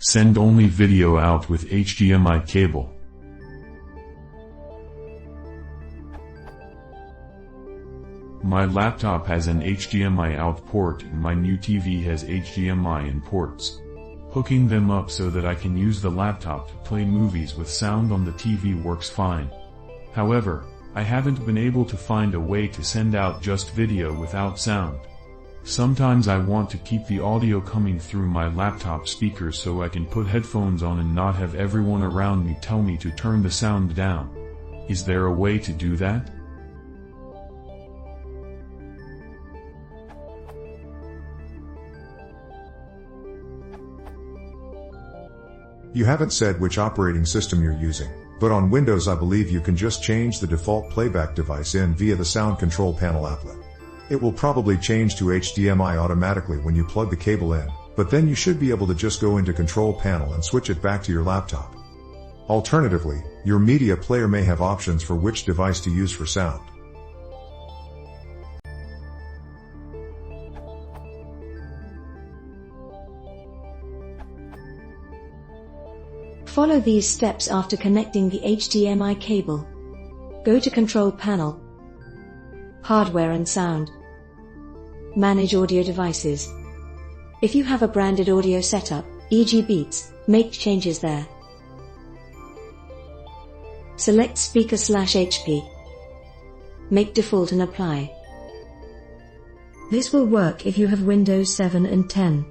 Send only video out with HDMI cable. My laptop has an HDMI out port and my new TV has HDMI in ports. Hooking them up so that I can use the laptop to play movies with sound on the TV works fine. However, I haven't been able to find a way to send out just video without sound. Sometimes I want to keep the audio coming through my laptop speakers so I can put headphones on and not have everyone around me tell me to turn the sound down. Is there a way to do that? You haven't said which operating system you're using, but on Windows I believe you can just change the default playback device in via the sound control panel applet. It will probably change to HDMI automatically when you plug the cable in, but then you should be able to just go into control panel and switch it back to your laptop. Alternatively, your media player may have options for which device to use for sound. Follow these steps after connecting the HDMI cable. Go to Control Panel, Hardware and Sound. Manage audio devices. If you have a branded audio setup, e.g. Beats, make changes there. Select Speaker/HP. Make default and apply. This will work if you have Windows 7 and 10.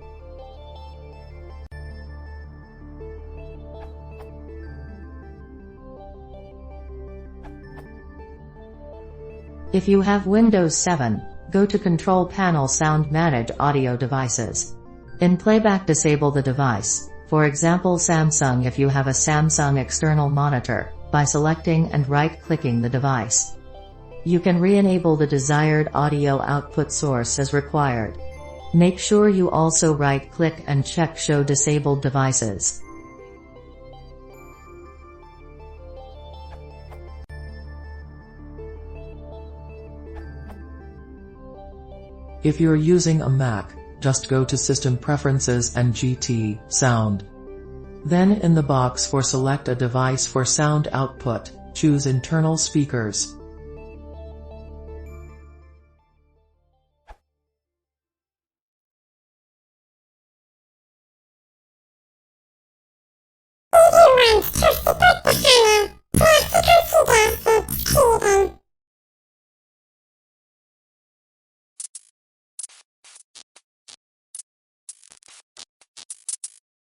If you have Windows 7, go to Control Panel Sound Manage Audio Devices. In Playback disable the device, for example Samsung if you have a Samsung external monitor, by selecting and right-clicking the device. You can re-enable the desired audio output source as required. Make sure you also right-click and check Show Disabled Devices. If you're using a Mac, just go to System Preferences and GT, Sound. Then in the box for Select a device for sound output, choose Internal Speakers.